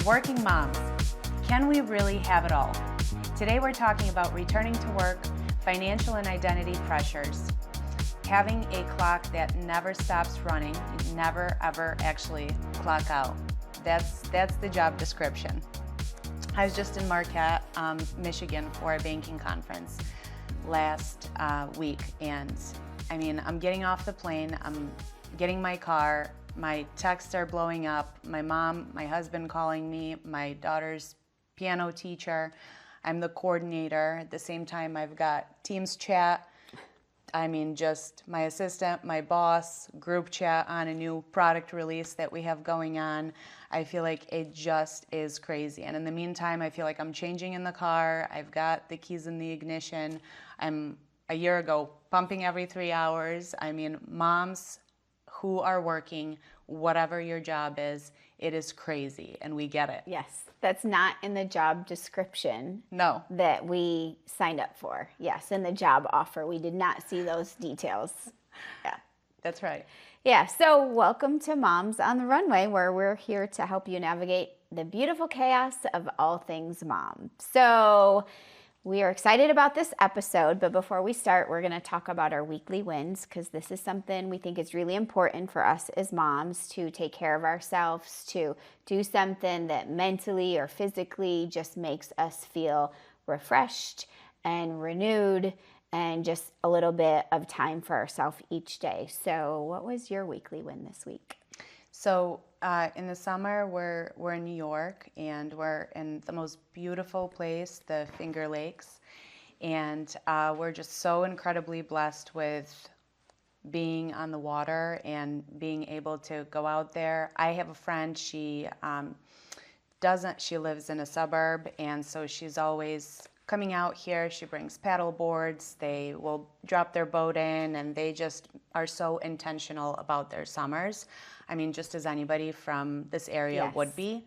Working moms, can we really have it all? Today we're talking about returning to work, financial and identity pressures, having a clock that never stops running, you never ever actually clock out. That's the job description. I was just in Marquette, Michigan for a banking conference last week, and I mean, I'm getting off the plane, I'm getting my car, my texts are blowing up, my mom, my husband calling me, my daughter's piano teacher, I'm the coordinator. At the same time, I've got Teams chat, I mean, just my assistant, my boss, group chat on a new product release that we have going on. I feel like it just is crazy. And in the meantime, I feel like I'm changing in the car. I've got the keys in the ignition. I'm, a year ago, pumping every 3 hours. I mean, moms who are working, whatever your job is, it is crazy, and we get it. Yes, that's not in the job description. No. That we signed up for. Yes, in the job offer. We did not see those details. Yeah. That's right. Yeah, so welcome to Moms on the Runway, where we're here to help you navigate the beautiful chaos of all things mom. So we are excited about this episode, but before we start, we're going to talk about our weekly wins, because this is something we think is really important for us as moms to take care of ourselves, to do something that mentally or physically just makes us feel refreshed and renewed and just a little bit of time for ourselves each day. So what was your weekly win this week? So in the summer, we're in New York, and we're in the most beautiful place, the Finger Lakes, and we're just so incredibly blessed with being on the water and being able to go out there. I have a friend, she lives in a suburb, and so she's always coming out here. She brings paddle boards, they will drop their boat in, and they just are so intentional about their summers. I mean, just as anybody from this area would be.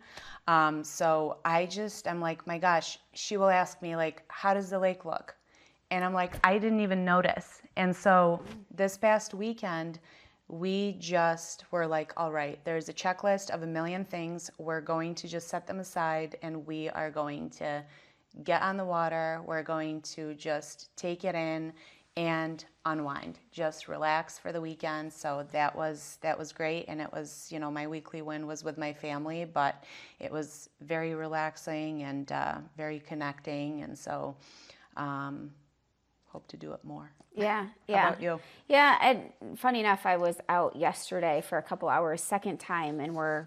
So I'm like, my gosh, she will ask me, like, how does the lake look? And I'm like, I didn't even notice. And so this past weekend, we just were like, all right, there's a checklist of a million things. We're going to just set them aside, and we are going to get on the water. We're going to just take it in and unwind, just relax for the weekend. So that was great. And it was, my weekly win was with my family, but it was very relaxing and very connecting. And so hope to do it more. Yeah. How about you? Yeah. And funny enough, I was out yesterday for a couple hours, second time, and we're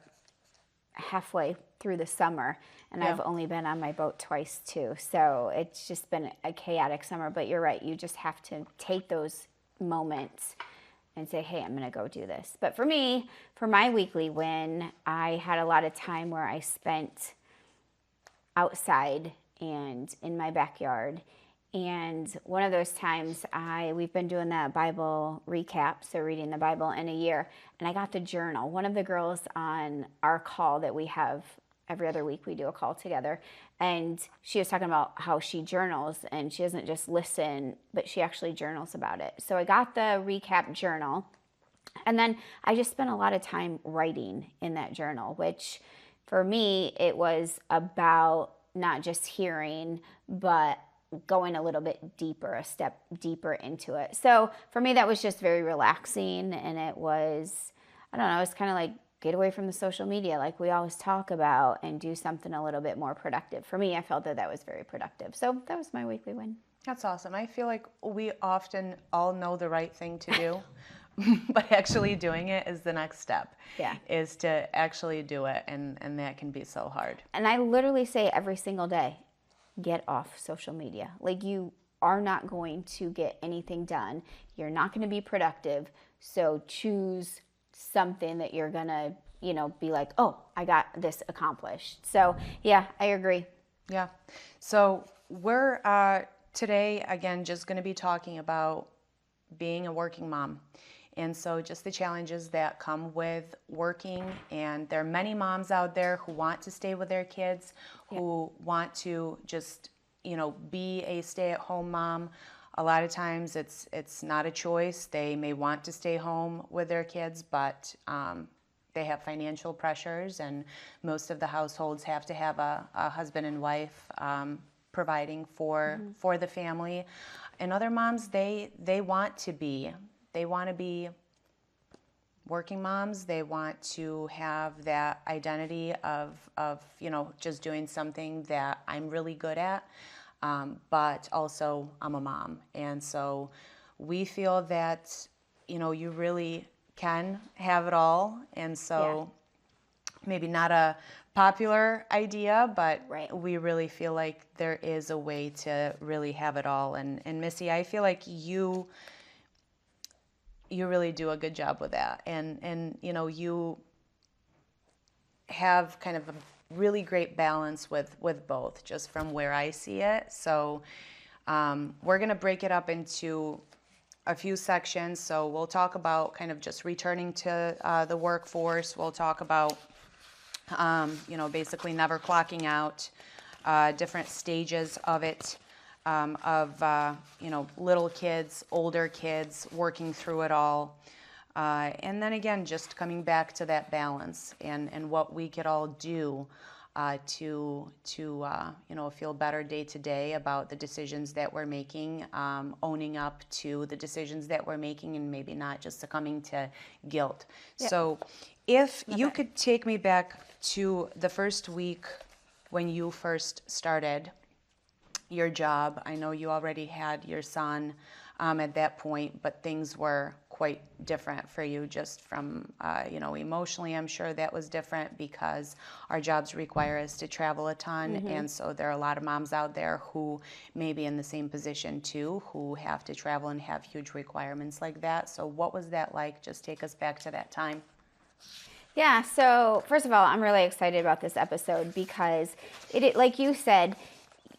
halfway through the summer, and I've only been on my boat twice too. So it's just been a chaotic summer, but you're right. You just have to take those moments and say, hey, I'm going to go do this. But for me, for my weekly win, I had a lot of time where I spent outside and in my backyard. And one of those times we've been doing that Bible recap, so reading the Bible in a year, and I got the journal. One of the girls on our call that we have every other week, we do a call together, and she was talking about how she journals, and she doesn't just listen, but she actually journals about it. So I got the recap journal, and then I just spent a lot of time writing in that journal, which for me, it was about not just hearing, but going a little bit deeper, a step deeper into it. So for me, that was just very relaxing, and it was, I don't know, it was kind of like get away from the social media like we always talk about and do something a little bit more productive. For me, I felt that was very productive. So that was my weekly win. That's awesome. I feel like we often all know the right thing to do, but actually doing it is the next step. Yeah. Is to actually do it, and that can be so hard. And I literally say every single day, get off social media. Like, you are not going to get anything done. You're not going to be productive. So choose something that you're going to, be like, oh, I got this accomplished. So yeah, I agree. Yeah. So we're today, again, just going to be talking about being a working mom. And so just the challenges that come with working, and there are many moms out there who want to stay with their kids, who want to just, be a stay-at-home mom. A lot of times it's not a choice. They may want to stay home with their kids, but they have financial pressures, and most of the households have to have a husband and wife providing for the family. And other moms, they want to be working moms. They want to have that identity of just doing something that I'm really good at, but also I'm a mom. And so we feel that you really can have it all. And so maybe not a popular idea, but we really feel like there is a way to really have it all. And Missy, I feel like you really do a good job with that. And you have kind of a really great balance with both, just from where I see it. So we're going to break it up into a few sections. So we'll talk about kind of just returning to the workforce. We'll talk about, basically never clocking out, different stages of it, little kids, older kids, working through it all. And then again, just coming back to that balance and what we could all do to feel better day to day about the decisions that we're making, owning up to the decisions that we're making, and maybe not just succumbing to guilt. Yep. So if you could take me back to the first week when you first started your job. I know you already had your son at that point, but things were quite different for you, just from, emotionally, I'm sure that was different, because our jobs require us to travel a ton. And so there are a lot of moms out there who may be in the same position too, who have to travel and have huge requirements like that. So what was that like? Just take us back to that time. Yeah, so first of all, I'm really excited about this episode because it like you said,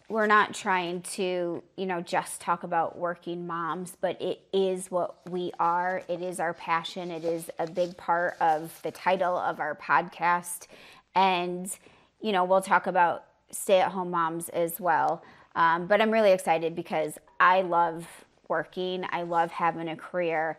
we're not trying to, just talk about working moms, but it is what we are. It is our passion. It is a big part of the title of our podcast. And, we'll talk about stay-at-home moms as well. But I'm really excited because I love working. I love having a career.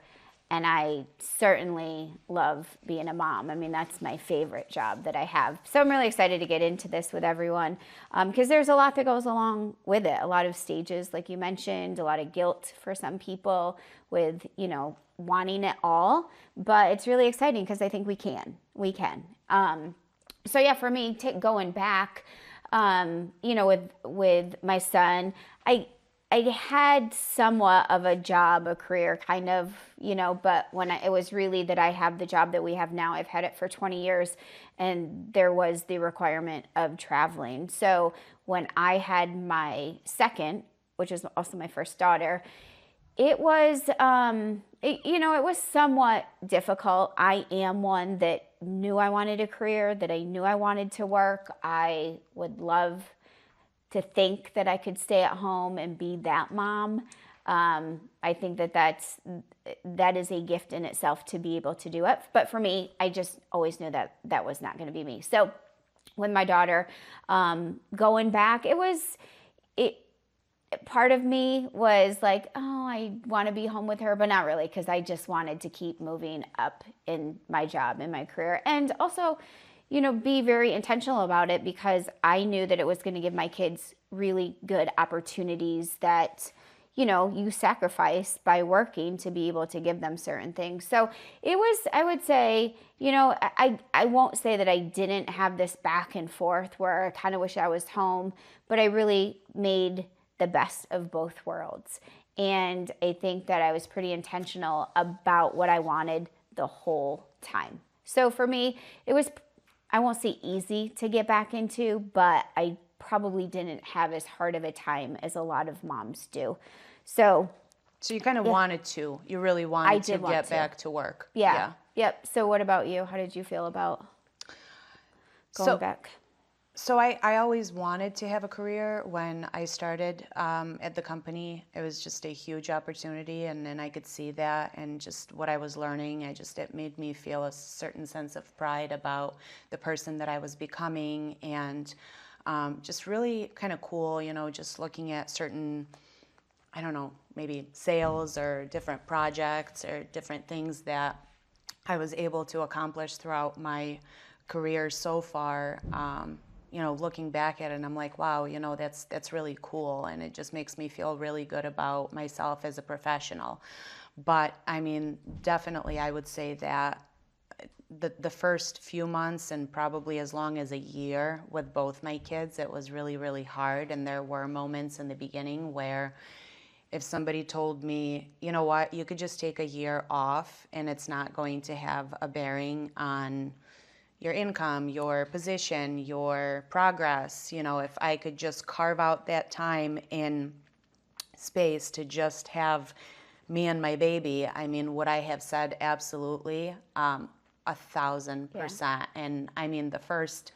And I certainly love being a mom. I mean, that's my favorite job that I have. So I'm really excited to get into this with everyone because there's a lot that goes along with it. A lot of stages, like you mentioned, a lot of guilt for some people with, wanting it all. But it's really exciting because I think we can. So yeah, for me, going back, with my son, I had somewhat of a job, a career kind of, but it was really that I have the job that we have now. I've had it for 20 years and there was the requirement of traveling. So when I had my second, which is also my first daughter, it was, it was somewhat difficult. I am one that knew I wanted a career, that I knew I wanted to work. I would love to think that I could stay at home and be that mom. I think that is a gift in itself to be able to do it. But for me, I just always knew that was not going to be me. So with my daughter, going back, part of me was like, oh, I want to be home with her, but not really, because I just wanted to keep moving up in my job, in my career. And also, be very intentional about it because I knew that it was going to give my kids really good opportunities that, you sacrifice by working to be able to give them certain things. So it was, I would say, I won't say that I didn't have this back and forth where I kind of wish I was home, but I really made the best of both worlds. And I think that I was pretty intentional about what I wanted the whole time. So for me, it was, I won't say easy to get back into, but I probably didn't have as hard of a time as a lot of moms do. So you kind of wanted to. You really wanted to get back to work. Yeah. Yep. So what about you? How did you feel about going back? So I always wanted to have a career. When I started at the company, it was just a huge opportunity, and I could see that, and just what I was learning, it made me feel a certain sense of pride about the person that I was becoming, and just really kind of cool, just looking at certain, I don't know, maybe sales or different projects or different things that I was able to accomplish throughout my career so far. Looking back at it, and I'm like, wow, that's really cool, and it just makes me feel really good about myself as a professional. But I mean, definitely, I would say that the first few months and probably as long as a year with both my kids, it was really, really hard. And there were moments in the beginning where if somebody told me, you know what, you could just take a year off and it's not going to have a bearing on your income, your position, your progress, if I could just carve out that time in space to just have me and my baby, I mean, would I have said absolutely? 1,000%. Yeah. And I mean, the first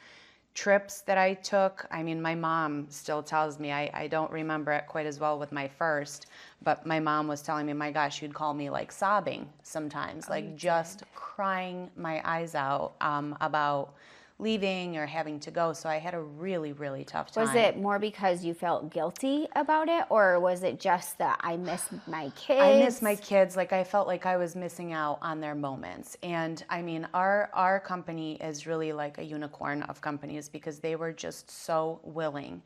trips that I took, I mean, my mom still tells me, I don't remember it quite as well with my first, but my mom was telling me, my gosh, you'd call me like sobbing sometimes, like just crying my eyes out about leaving or having to go. So I had a really, really tough time. Was it more because you felt guilty about it, or was it just that I miss my kids? I miss my kids. Like, I felt like I was missing out on their moments. And I mean, our company is really like a unicorn of companies because they were just so willing.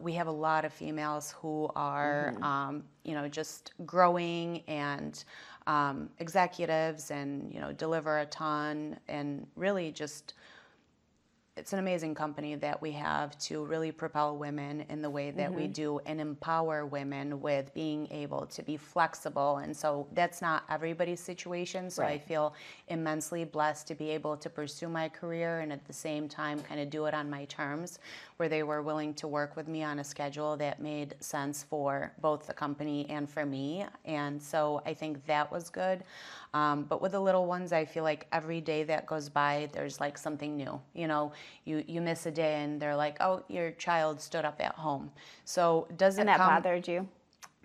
We have a lot of females who are, just growing and executives and, deliver a ton and really just, it's an amazing company that we have to really propel women in the way that we do and empower women with being able to be flexible. And so that's not everybody's situation. So I feel immensely blessed to be able to pursue my career and at the same time kind of do it on my terms, where they were willing to work with me on a schedule that made sense for both the company and for me. And so I think that was good. But with the little ones, I feel like every day that goes by, there's like something new. You miss a day and they're like, oh, your child stood up at home. So does it And that bothered you?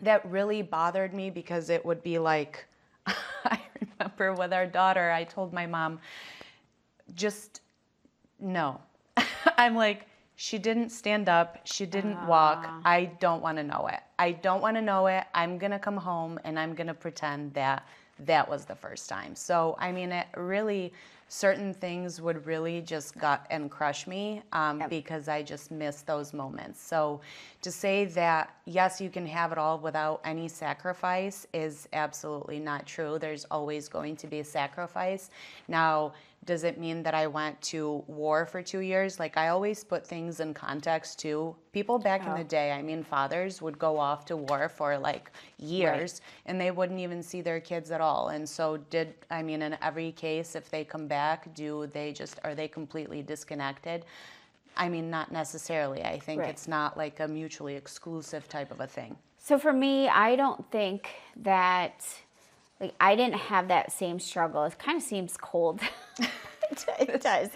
That really bothered me because it would be like, I remember with our daughter, I told my mom, just no. I'm like, she didn't stand up. She didn't walk. I don't want to know it. I don't want to know it. I'm going to come home and I'm going to pretend that was the first time. So, I mean, it really, certain things would really just gut and crush me because I just miss those moments. So to say that, yes, you can have it all without any sacrifice is absolutely not true. There's always going to be a sacrifice. Now, does it mean that I went to war for 2 years? Like, I always put things in context too. People back in the day, I mean, fathers would go off to war for like years and they wouldn't even see their kids at all. And so in every case, if they come back, are they completely disconnected? I mean, not necessarily. I think it's not like a mutually exclusive type of a thing. So for me, I don't think that, like, I didn't have that same struggle. It kind of seems cold. It does.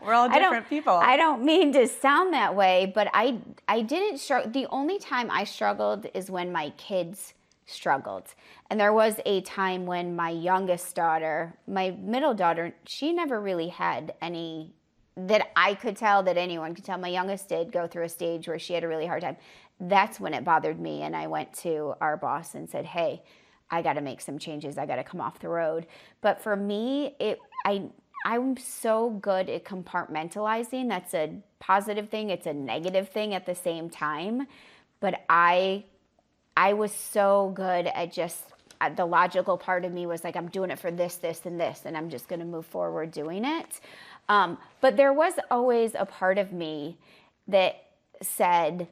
We're all different people. I don't mean to sound that way, but I didn't struggle. The only time I struggled is when my kids struggled. And there was a time when my youngest daughter, my middle daughter, she never really had any that I could tell, that anyone could tell. My youngest did go through a stage where she had a really hard time. That's when it bothered me. And I went to our boss and said, hey, I got to make some changes. I got to come off the road. But for me, I'm so good at compartmentalizing. That's a positive thing. It's a negative thing at the same time. But I was so good at just, the logical part of me was like, I'm doing it for this, this, and this, and I'm just going to move forward doing it. But there was always a part of me that said,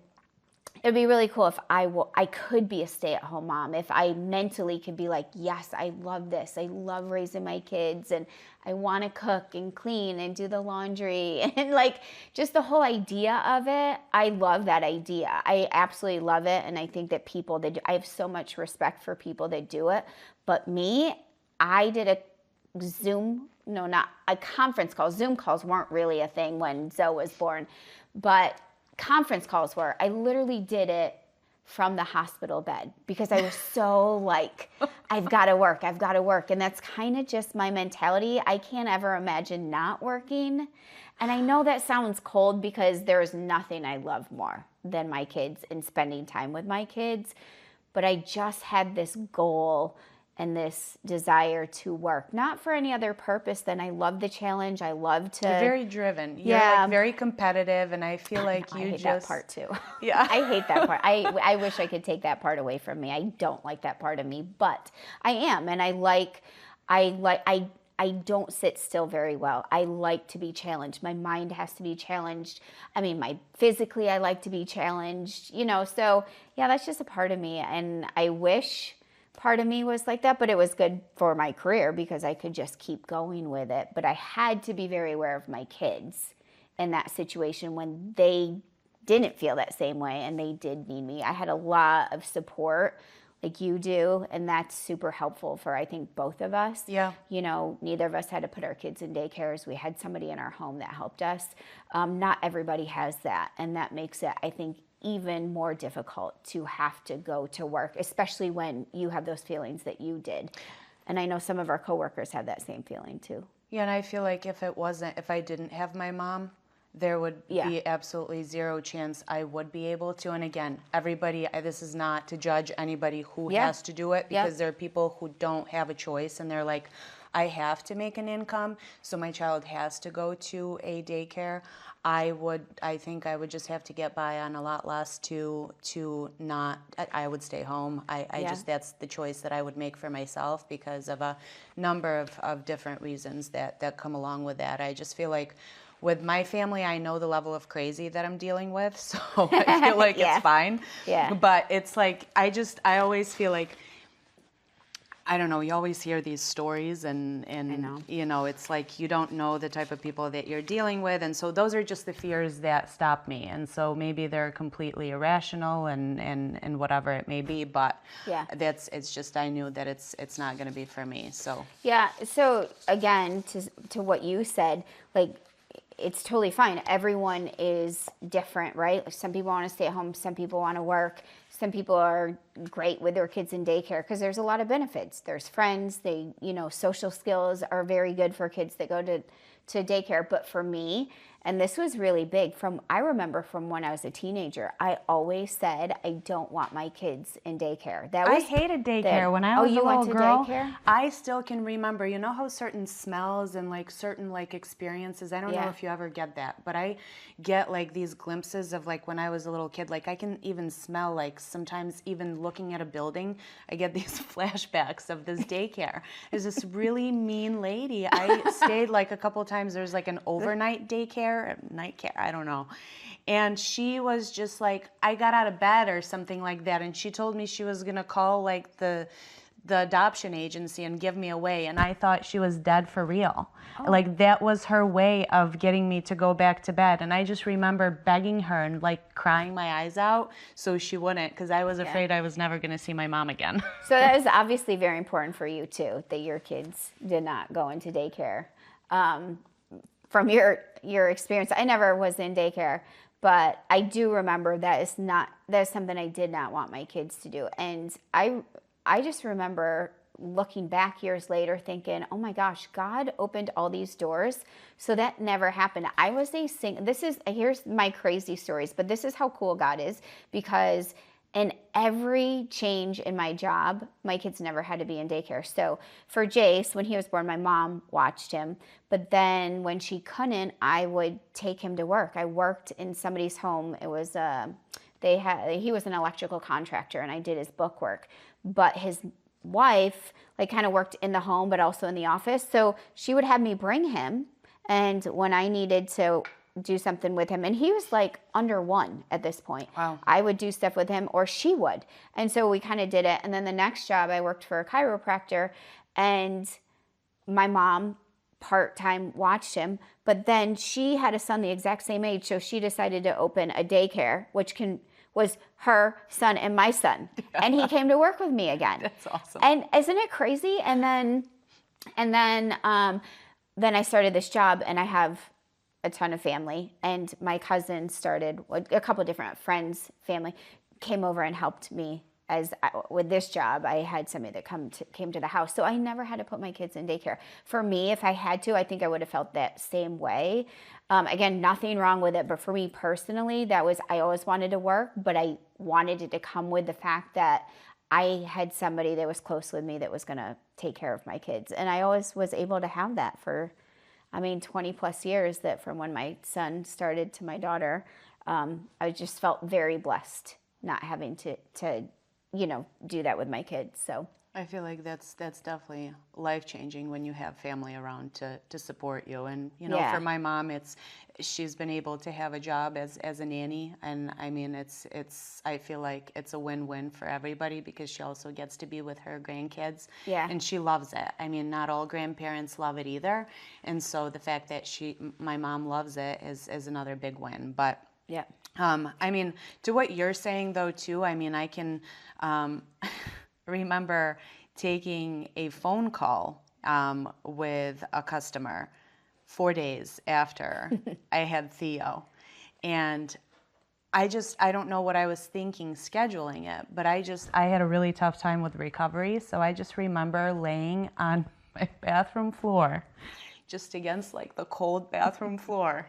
it'd be really cool if I could be a stay-at-home mom, if I mentally could be like, yes, I love this. I love raising my kids, and I want to cook and clean and do the laundry, and like just the whole idea of it. I love that idea. I absolutely love it, and I think that people that do, I have so much respect for people that do it. But me, I did a not a conference call. Zoom calls weren't really a thing when Zoe was born, but conference calls were. I literally did it from the hospital bed because I was so like, I've got to work. And that's kind of just my mentality. I can't ever imagine not working. And I know that sounds cold because there's nothing I love more than my kids and spending time with my kids. But I just had this goal and this desire to work, not for any other purpose than I love the challenge. I love to. You're very driven. You're like very competitive, and I feel like I you hate that part too. Yeah. I hate that part. I wish I could take that part away from me. I don't like that part of me, but I am, and I don't sit still very well. I like to be challenged. My mind has to be challenged. I mean, physically I like to be challenged, so yeah, that's just a part of me. And I wish part of me was like that, but it was good for my career because I could just keep going with it. But I had to be very aware of my kids in that situation when they didn't feel that same way and they did need me. I had a lot of support like you do, and that's super helpful for, I think, both of us. Yeah. Neither of us had to put our kids in daycares. We had somebody in our home that helped us. Not everybody has that, and that makes it, I think, even more difficult to have to go to work, especially when you have those feelings that you did. And I know some of our coworkers have that same feeling too. Yeah, and I feel like if I didn't have my mom, there would be absolutely zero chance I would be able to. And again, this is not to judge anybody who has to do it, because there are people who don't have a choice and they're like, I have to make an income, so my child has to go to a daycare. I think I would just have to get by on a lot less I would stay home. That's the choice that I would make for myself because of a number of different reasons that come along with that. I just feel like with my family, I know the level of crazy that I'm dealing with, so I feel like it's fine. Yeah. But it's like, I always feel like, I don't know, you always hear these stories and it's like you don't know the type of people that you're dealing with, and so those are just the fears that stop me. And so maybe they're completely irrational and whatever it may be, but it's just, I knew that it's not going to be for me. So yeah, so again, to what you said, like, it's totally fine. Everyone is different, right? Like, some people want to stay at home, some people want to work, some people are great with their kids in daycare because there's a lot of benefits. There's friends, social skills are very good for kids that go to daycare. But for me, and this was really big, I remember from when I was a teenager, I always said I don't want my kids in daycare. I hated daycare when I was a little girl. Daycare? I still can remember, how certain smells and like certain like experiences, I don't know if you ever get that, but I get like these glimpses of like when I was a little kid, like I can even smell, like sometimes even looking at a building, I get these flashbacks of this daycare. There's this really mean lady. I stayed like a couple of times. There's like an overnight daycare, night care, I don't know. And she was just like, I got out of bed or something like that, and she told me she was going to call like the adoption agency and give me away, and I thought she was dead for real. Like that was her way of getting me to go back to bed. And I just remember begging her and like crying my eyes out so she wouldn't, because I was afraid I was never going to see my mom again. So that was obviously very important for you too, that your kids did not go into daycare. From your experience, I never was in daycare, but I do remember that is something I did not want my kids to do. And I just remember looking back years later thinking, oh my gosh, God opened all these doors so that never happened. I was here's my crazy stories, but this is how cool God is, because in every change in my job, my kids never had to be in daycare. So for Jace, when he was born, my mom watched him. But then when she couldn't, I would take him to work. I worked in somebody's home. It was he was an electrical contractor, and I did his book work. But his wife like kind of worked in the home, but also in the office. So she would have me bring him, and when I needed to do something with him, and he was like under 1 at this point. Wow. I would do stuff with him, or she would. And so we kind of did it. And then the next job, I worked for a chiropractor, and my mom part-time watched him, but then she had a son the exact same age, so she decided to open a daycare, which was her son and my son. Yeah. And he came to work with me again. That's awesome. And isn't it crazy? And then I started this job, and I have a ton of family, and my cousin started, a couple of different friends, family came over and helped me with this job. I had somebody that came to the house, so I never had to put my kids in daycare. For me, if I had to, I think I would have felt that same way. Again, nothing wrong with it, but for me personally, I always wanted to work, but I wanted it to come with the fact that I had somebody that was close with me that was going to take care of my kids. And I always was able to have that for, 20 plus years, that from when my son started to my daughter. I just felt very blessed not having to do that with my kids. So I feel like that's definitely life-changing when you have family around to support you. And, Yeah. for my mom, she's been able to have a job as a nanny. And I mean, I feel like it's a win-win for everybody because she also gets to be with her grandkids. Yeah. And she loves it. I mean, not all grandparents love it either. And so the fact that my mom loves it is another big win. But yeah. I mean, to what you're saying though, too, I mean, I can remember taking a phone call with a customer 4 days after I had Theo. And I don't know what I was thinking scheduling it, but I had a really tough time with recovery. So I just remember laying on my bathroom floor, just against like the cold bathroom floor,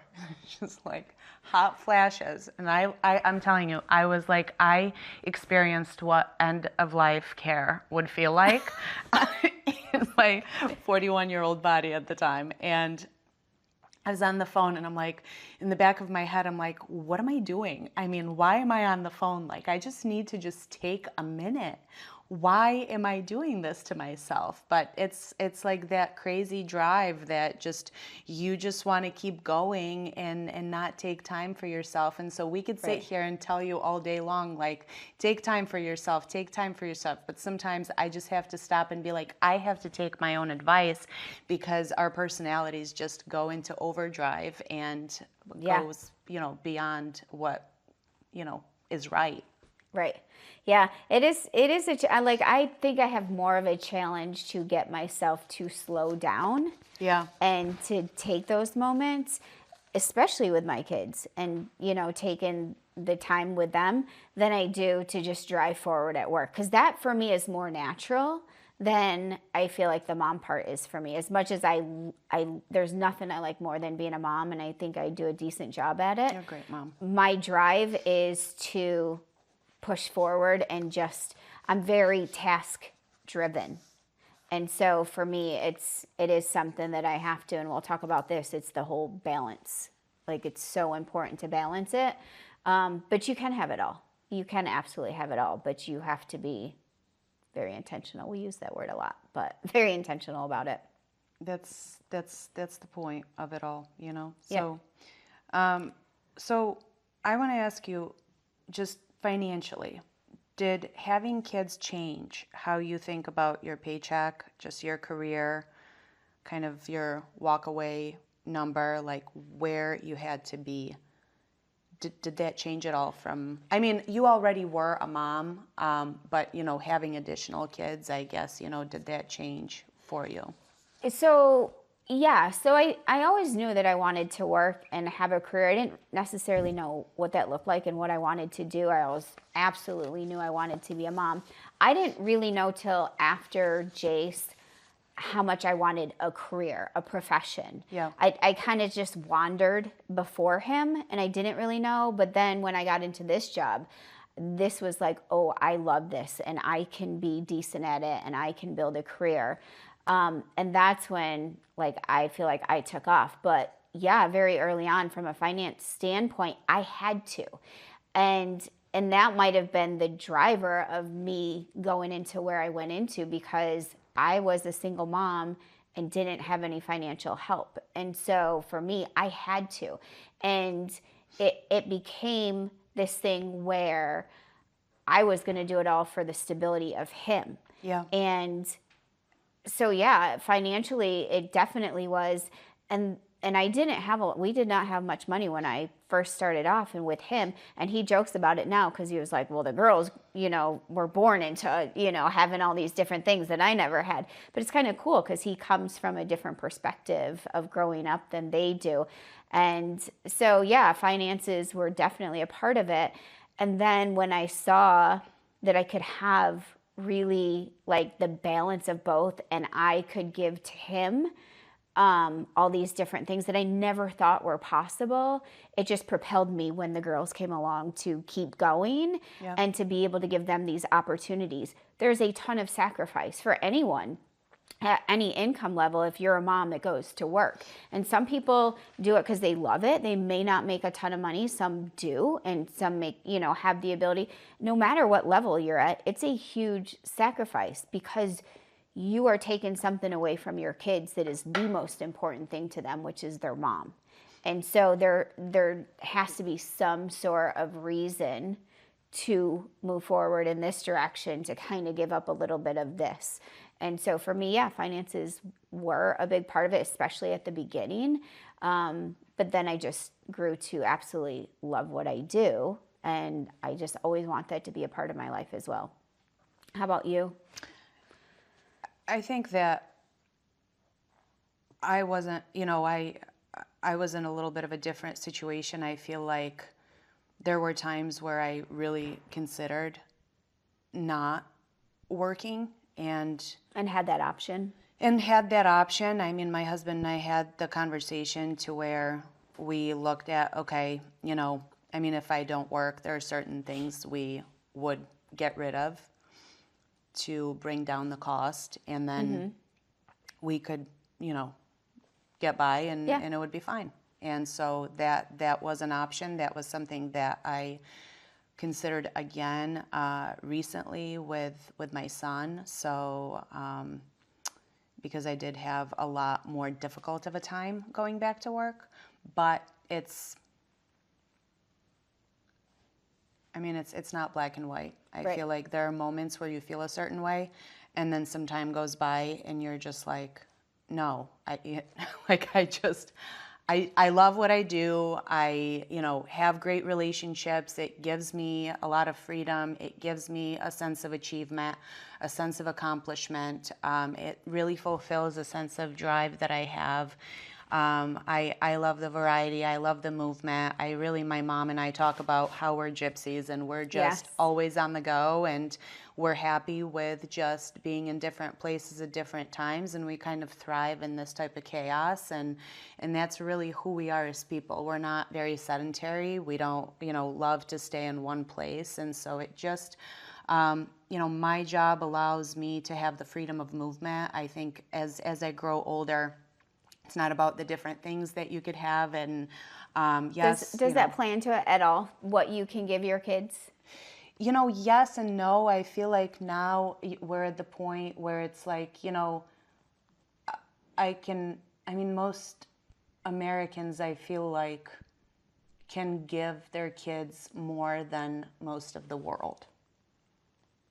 just like hot flashes. And I'm telling you, I was like, I experienced what end of life care would feel like in my 41-year-old body at the time. And I was on the phone and I'm like, in the back of my head, I'm like, what am I doing? I mean, why am I on the phone? Like, I just need to just take a minute. Why am I doing this to myself? But it's like that crazy drive that you just want to keep going and not take time for yourself. And so we could sit here and tell you all day long, like, take time for yourself, take time for yourself. But sometimes I just have to stop and be like, I have to take my own advice because our personalities just go into overdrive and goes, beyond what, is right. Right. Yeah, it is I think I have more of a challenge to get myself to slow down. Yeah. And to take those moments, especially with my kids, and, taking the time with them than I do to just drive forward at work. Because that for me is more natural than I feel like the mom part is for me. As much as I there's nothing I like more than being a mom, and I think I do a decent job at it. You're a great mom. My drive is to push forward and I'm very task driven. And so for me, it is something that I have to, and we'll talk about this, it's the whole balance. Like, it's so important to balance it. But you can have it all. You can absolutely have it all, but you have to be very intentional. We use that word a lot, but very intentional about it. That's the point of it all, Yeah. So I want to ask you, just financially, did having kids change how you think about your paycheck, just your career, kind of your walk away number, like where you had to be? Did that change at all from, I mean, you already were a mom, but, having additional kids, I guess, did that change for you? So, yeah. So I always knew that I wanted to work and have a career. I didn't necessarily know what that looked like and what I wanted to do. I always absolutely knew I wanted to be a mom. I didn't really know till after Jace how much I wanted a career, a profession. Yeah. I kind of just wandered before him, and I didn't really know. But then when I got into this job, this was like, oh, I love this, and I can be decent at it, and I can build a career. And that's when, like, I feel like I took off. But yeah, very early on, from a finance standpoint, I had to. And that might have been the driver of me going into where I went into, because I was a single mom and didn't have any financial help. And so for me, I had to. And it became this thing where I was going to do it all for the stability of him. Yeah. And so, yeah, financially, it definitely was. And we did not have much money when I first started off and with him. And he jokes about it now, because he was like, well, the girls, were born into, having all these different things that I never had. But it's kind of cool, because he comes from a different perspective of growing up than they do. And so, yeah, finances were definitely a part of it. And then when I saw that I could have really like the balance of both, and I could give to him, all these different things that I never thought were possible. It just propelled me when the girls came along to keep going and to be able to give them these opportunities. There's a ton of sacrifice for anyone at any income level if you're a mom that goes to work. And some people do it because they love it. They may not make a ton of money. Some do, and some make, have the ability. No matter what level you're at, it's a huge sacrifice because you are taking something away from your kids that is the most important thing to them, which is their mom. And so there has to be some sort of reason to move forward in this direction, to kind of give up a little bit of this. And so for me, finances were a big part of it, especially at the beginning. But then I just grew to absolutely love what I do. And I just always want that to be a part of my life as well. How about you? I think that I wasn't, I was in a little bit of a different situation. I feel like there were times where I really considered not working and had that option. I mean, my husband and I had the conversation to where we looked at, okay, if I don't work, there are certain things we would get rid of to bring down the cost, and then we could, get by and it would be fine. And so that was an option. That was something that I considered again recently with my son. So because I did have a lot more difficult of a time going back to work, but it's not black and white. I feel like there are moments where you feel a certain way, and then some time goes by and you're just like, no, I love what I do. I, have great relationships. It gives me a lot of freedom. It gives me a sense of achievement, a sense of accomplishment. It really fulfills a sense of drive that I have. I love the variety. I love the movement. My mom and I talk about how we're gypsies and we're just always on the go, and we're happy with just being in different places at different times, and we kind of thrive in this type of chaos, and that's really who we are as people. We're not very sedentary. We don't, love to stay in one place, and so it just, my job allows me to have the freedom of movement. I think as I grow older, it's not about the different things that you could have, and does that play into it at all, what you can give your kids? Yes and no. I feel like now we're at the point where it's like, most Americans, I feel like, can give their kids more than most of the world,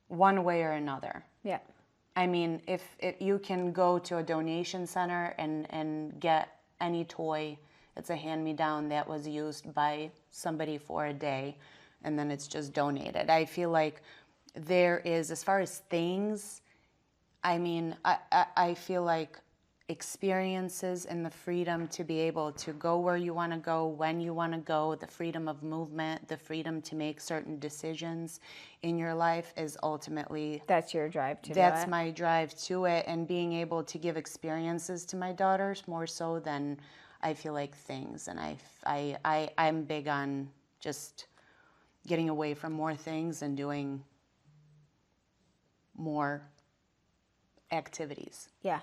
one way or another. Yeah. I mean, if you can go to a donation center and get any toy, it's a hand-me-down that was used by somebody for a day, and then it's just donated. I feel like there is, as far as things, I feel like experiences and the freedom to be able to go where you want to go, when you want to go, the freedom of movement, the freedom to make certain decisions in your life is ultimately... That's your drive to do it? That's my drive to it, and being able to give experiences to my daughters more so than I feel like things. And I'm big on just getting away from more things and doing more activities. Yeah.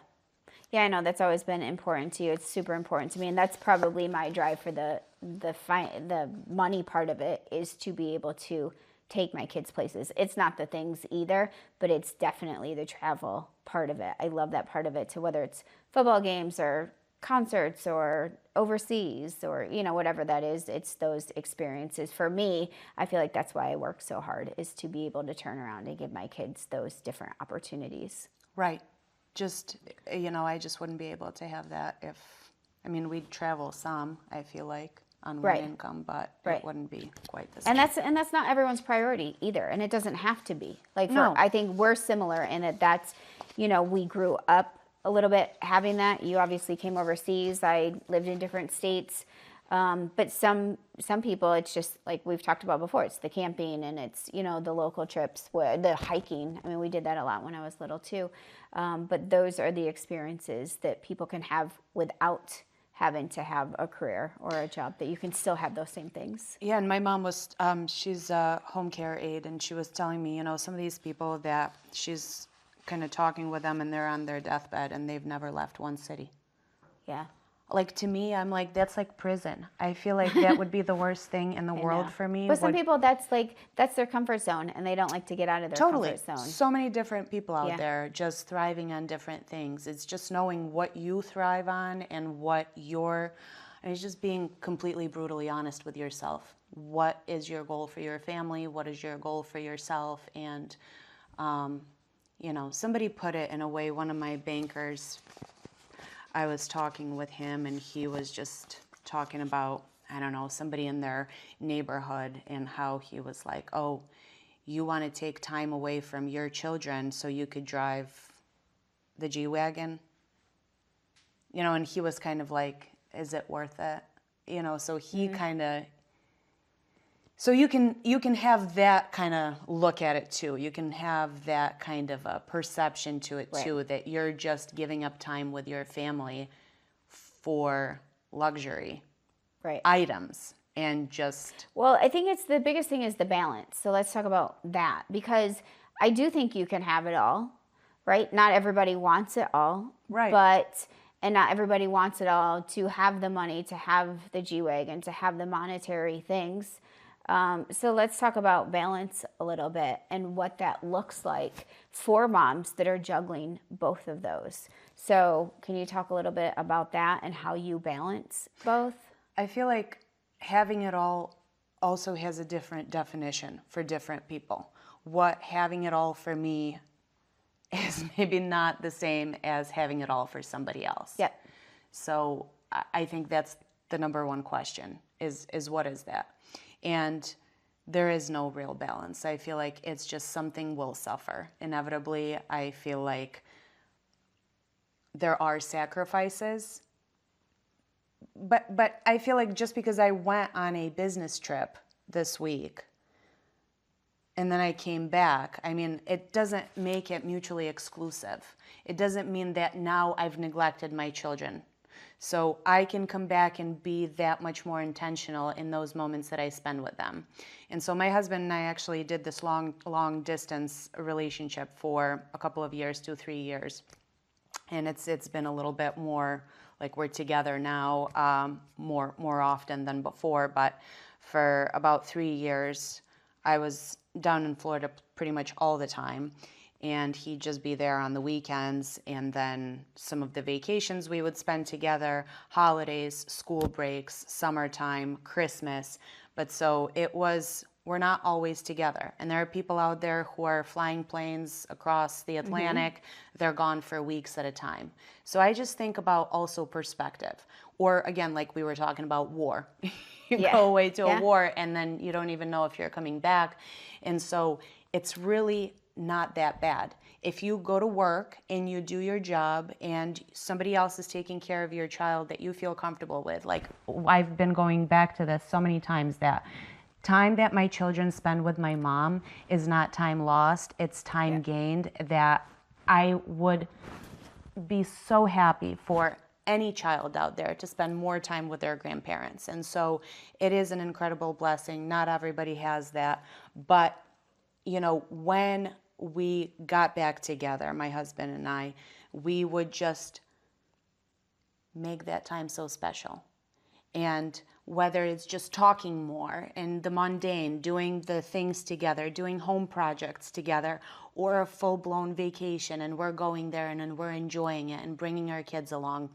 Yeah, I know that's always been important to you. It's super important to me, and that's probably my drive for the money part of it, is to be able to take my kids places. It's not the things either, but it's definitely the travel part of it. I love that part of it, to whether it's football games or concerts or overseas or, whatever that is, it's those experiences. For me, I feel like that's why I work so hard, is to be able to turn around and give my kids those different opportunities. Right. Just, I just wouldn't be able to have that if, we'd travel some, I feel like, on one income, but it wouldn't be quite the same. And that's not everyone's priority either, and it doesn't have to be. No. I think we're similar in that's, we grew up a little bit having that. You obviously came overseas. I lived in different states But some people, it's just like we've talked about before. It's the camping and it's, you know, the local trips, the hiking. I mean, we did that a lot when I was little too. But those are the experiences that people can have without having to have a career or a job, that you can still have those same things. Yeah, and my mom was, she's a home care aide, and she was telling me, you know, some of these people that she's kind of talking with them and they're on their deathbed and they've never left one city. Yeah. Like, to me, I'm like, that's like prison. I feel like that would be the worst thing in the world for me. But some people, that's their comfort zone, and they don't like to get out of their comfort zone. So many different people out there just thriving on different things. It's just knowing what you thrive on and what it's just being completely brutally honest with yourself. What is your goal for your family? What is your goal for yourself? And, you know, somebody put it in a way, one of my bankers, I was talking with him and he was just talking about, I don't know, somebody in their neighborhood and how he was like, oh, you want to take time away from your children so you could drive the G-Wagon? You know, and he was kind of like, is it worth it? You know, so he kind of, so you can have that kind of look at it too. You can have that kind of a perception to it too, that you're just giving up time with your family for luxury items and just. Well, I think it's the biggest thing is the balance. So let's talk about that, because I do think you can have it all, right? Not everybody wants it all, and not everybody wants it all to have the money, to have the G-Wagon, to have the monetary things. So let's talk about balance a little bit and what that looks like for moms that are juggling both of those. So can you talk a little bit about that and how you balance both? I feel like having it all also has a different definition for different people. What having it all for me is maybe not the same as having it all for somebody else. Yep. So I think that's the number one question is what is that? And there is no real balance. I feel like it's just something will suffer. Inevitably, I feel like there are sacrifices. But I feel like just because I went on a business trip this week and then I came back, I mean, it doesn't make it mutually exclusive. It doesn't mean that now I've neglected my children. So I can come back and be that much more intentional in those moments that I spend with them. And so my husband and I actually did this long distance relationship for a couple of years, 2-3 years. And it's been a little bit more like we're together now more often than before. But for about 3 years, I was down in Florida pretty much all the time. And he'd just be there on the weekends, and then some of the vacations we would spend together, holidays, school breaks, summertime, Christmas. But so we're not always together. And there are people out there who are flying planes across the Atlantic. They're gone for weeks at a time. So I just think about also perspective. Or again, like we were talking about war. You go away to a war and then you don't even know if you're coming back. And so it's really not that bad. If you go to work and you do your job and somebody else is taking care of your child that you feel comfortable with, like I've been going back to this so many times, that time that my children spend with my mom is not time lost, it's time gained, that I would be so happy for any child out there to spend more time with their grandparents. And so it is an incredible blessing. Not everybody has that, but you know, when we got back together, my husband and I, we would just make that time so special. And whether it's just talking more and the mundane, doing the things together, doing home projects together, or a full-blown vacation and we're going there and we're enjoying it and bringing our kids along.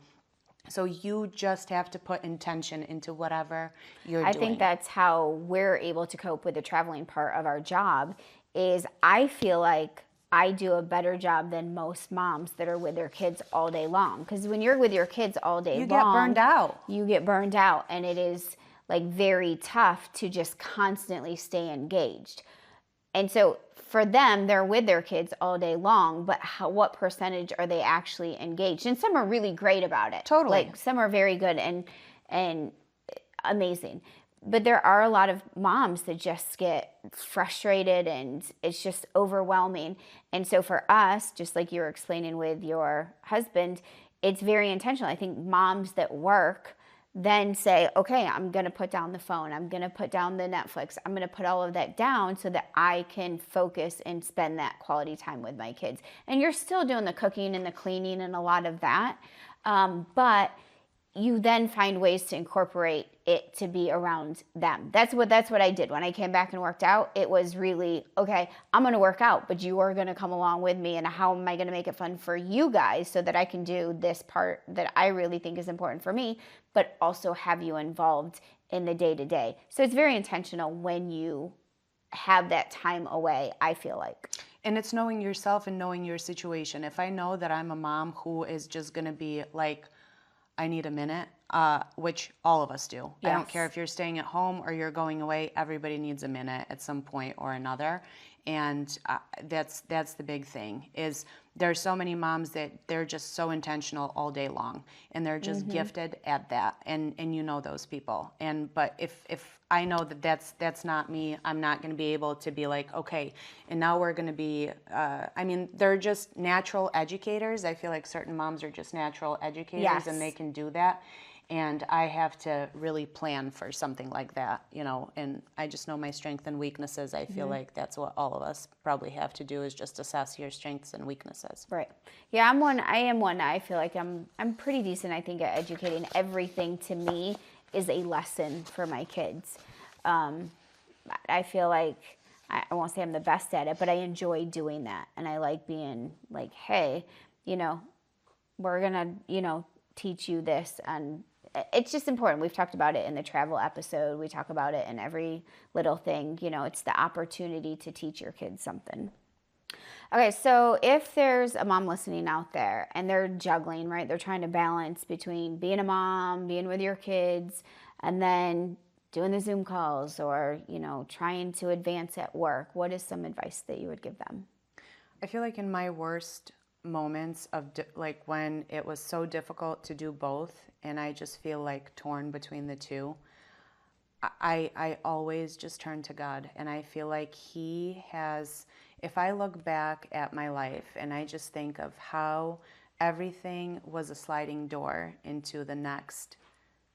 So you just have to put intention into whatever you're doing. I think that's how we're able to cope with the traveling part of our job. Is I feel like I do a better job than most moms that are with their kids all day long. Because when you're with your kids all day long, you get burned out. You get burned out, and it is like very tough to just constantly stay engaged. And so for them, they're with their kids all day long, but what percentage are they actually engaged? And some are really great about it. Totally. Like some are very good, and amazing. But there are a lot of moms that just get frustrated and it's just overwhelming. And so for us, just like you were explaining with your husband, it's very intentional. I think moms that work then say, okay, I'm going to put down the phone. I'm going to put down the Netflix. I'm going to put all of that down so that I can focus and spend that quality time with my kids. And you're still doing the cooking and the cleaning and a lot of that. But you then find ways to incorporate it to be around them. That's what I did when I came back and worked out. It was really, okay, I'm going to work out, but you are going to come along with me. And how am I going to make it fun for you guys so that I can do this part that I really think is important for me, but also have you involved in the day-to-day. So it's very intentional when you have that time away, I feel like. And it's knowing yourself and knowing your situation. If I know that I'm a mom who is just going to be like, I need a minute, which all of us do. Yes. I don't care if you're staying at home or you're going away. Everybody needs a minute at some point or another. And that's the big thing is there's so many moms that they're just so intentional all day long and they're just gifted at that. And you know those people. But if I know that that's not me, I'm not going to be able to be like, okay, and now we're going to be, they're just natural educators. I feel like certain moms are just natural educators. Yes. And they can do that. And I have to really plan for something like that, and I just know my strengths and weaknesses. I feel like that's what all of us probably have to do is just assess your strengths and weaknesses. Right. Yeah, I am one. I feel like I'm pretty decent, I think, at educating. Everything to me is a lesson for my kids. I feel like, I won't say I'm the best at it, but I enjoy doing that. And I like being like, hey, we're going to, teach you this. And it's just important. We've talked about it in the travel episode. We talk about it in every little thing. It's the opportunity to teach your kids something. Okay, so if there's a mom listening out there and they're juggling, right? They're trying to balance between being a mom, being with your kids, and then doing the Zoom calls or, trying to advance at work. What is some advice that you would give them? I feel like in my worst moments of like when it was so difficult to do both and I just feel like torn between the two, I always just turn to God, and I feel like He has, if I look back at my life and I just think of how everything was a sliding door into the next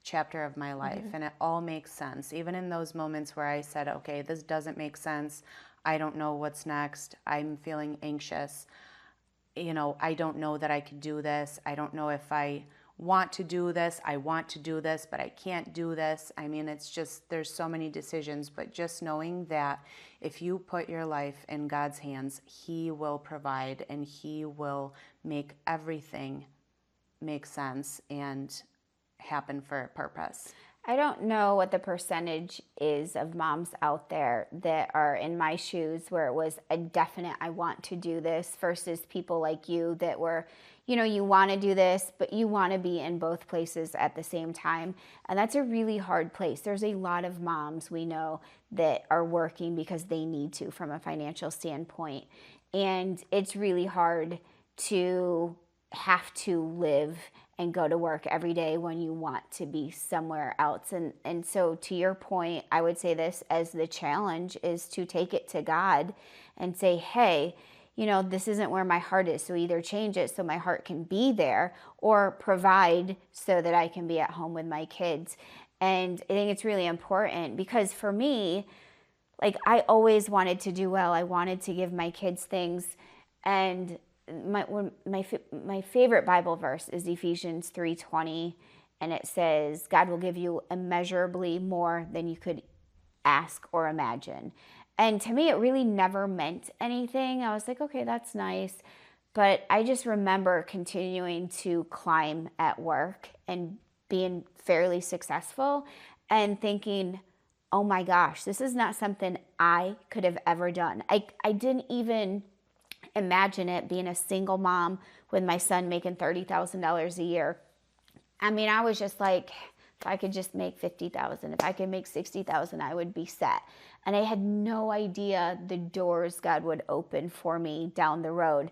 chapter of my life, and it all makes sense, even in those moments where I said, okay, this doesn't make sense, I don't know what's next, I'm feeling anxious, I don't know that I could do this. I don't know if I want to do this. I want to do this, but I can't do this. It's just, there's so many decisions, but just knowing that if you put your life in God's hands, He will provide and He will make everything make sense and happen for a purpose. I don't know what the percentage is of moms out there that are in my shoes where it was a definite, I want to do this, versus people like you that were, you want to do this, but you want to be in both places at the same time. And that's a really hard place. There's a lot of moms we know that are working because they need to from a financial standpoint. And it's really hard to have to live and go to work every day when you want to be somewhere else. And so to your point, I would say this as the challenge is to take it to God and say, hey, this isn't where my heart is. So either change it so my heart can be there or provide so that I can be at home with my kids. And I think it's really important because for me, like I always wanted to do well. I wanted to give my kids things. And my favorite Bible verse is Ephesians 3:20, and it says, God will give you immeasurably more than you could ask or imagine. And to me, it really never meant anything. I was like, okay, that's nice. But I just remember continuing to climb at work and being fairly successful and thinking, oh my gosh, this is not something I could have ever done. I didn't even imagine it being a single mom with my son making $30,000 a year. I was just like, if I could just make $50,000, if I could make $60,000, I would be set. And I had no idea the doors God would open for me down the road.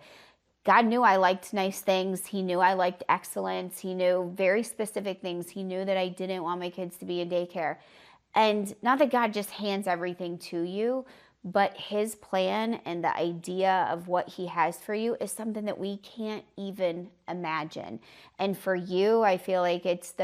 God knew I liked nice things. He knew I liked excellence. He knew very specific things. He knew that I didn't want my kids to be in daycare. And not that God just hands everything to you, but his plan and the idea of what he has for you is something that we can't even imagine. And for you, I feel like it's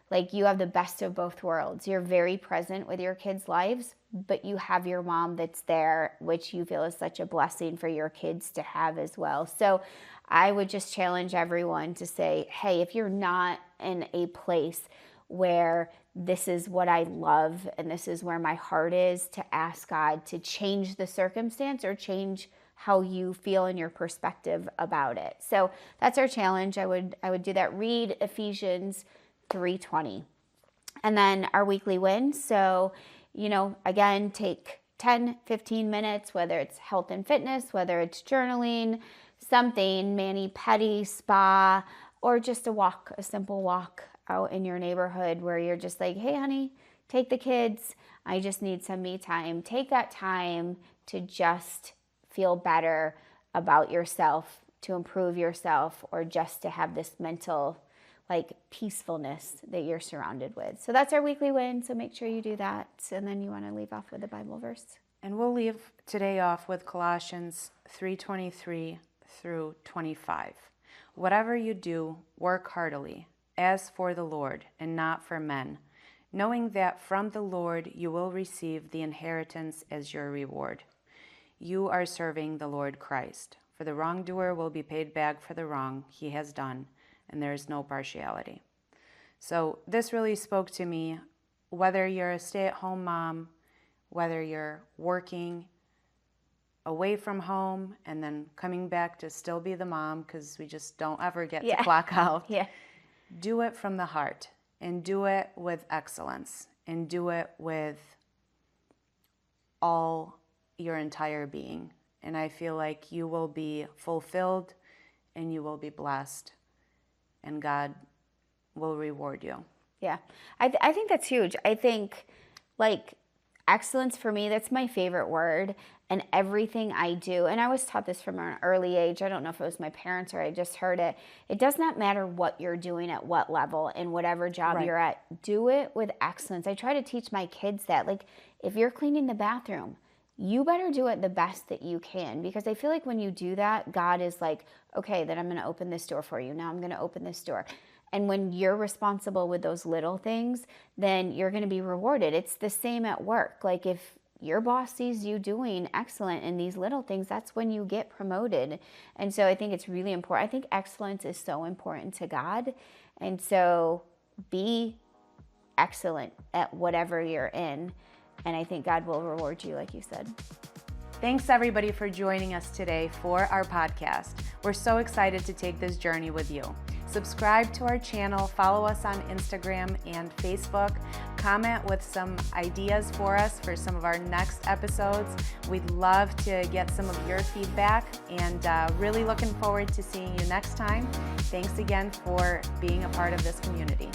like you have the best of both worlds. You're very present with your kids' lives, but you have your mom that's there, which you feel is such a blessing for your kids to have as well. So I would just challenge everyone to say, hey, if you're not in a place where this is what I love and this is where my heart is, to ask God to change the circumstance or change how you feel and your perspective about it. So that's our challenge. I would do that. Read Ephesians 3:20. And then our weekly win. So, again, take 10, 15 minutes, whether it's health and fitness, whether it's journaling, something, mani-pedi, spa, or just a simple walk out in your neighborhood where you're just like, hey, honey, take the kids. I just need some me time. Take that time to just feel better about yourself, to improve yourself, or just to have this mental peacefulness that you're surrounded with. So that's our weekly win. So make sure you do that. And then you want to leave off with a Bible verse. And we'll leave today off with Colossians 3:23 through 25. Whatever you do, work heartily, as for the Lord and not for men, knowing that from the Lord you will receive the inheritance as your reward. You are serving the Lord Christ. For the wrongdoer will be paid back for the wrong he has done, and there is no partiality. So this really spoke to me, whether you're a stay-at-home mom, whether you're working away from home and then coming back to still be the mom, because we just don't ever get to clock out. Yeah. Do it from the heart, and do it with excellence, and do it with all your entire being. And I feel like you will be fulfilled and you will be blessed, and God will reward you. Yeah, I think that's huge. I think excellence for me, that's my favorite word. And everything I do, and I was taught this from an early age. I don't know if it was my parents or I just heard it. It does not matter what you're doing at what level and whatever job you're at. Do it with excellence. I try to teach my kids that. If you're cleaning the bathroom, you better do it the best that you can, because I feel like when you do that, God is like, okay, then I'm going to open this door for you. Now I'm going to open this door. And when you're responsible with those little things, then you're going to be rewarded. It's the same at work. If your boss sees you doing excellent in these little things, that's when you get promoted. And so I think it's really important. I think excellence is so important to God. And so be excellent at whatever you're in. And I think God will reward you, like you said. Thanks everybody for joining us today for our podcast. We're so excited to take this journey with you. Subscribe to our channel, follow us on Instagram and Facebook, comment with some ideas for us for some of our next episodes. We'd love to get some of your feedback, and really looking forward to seeing you next time. Thanks again for being a part of this community.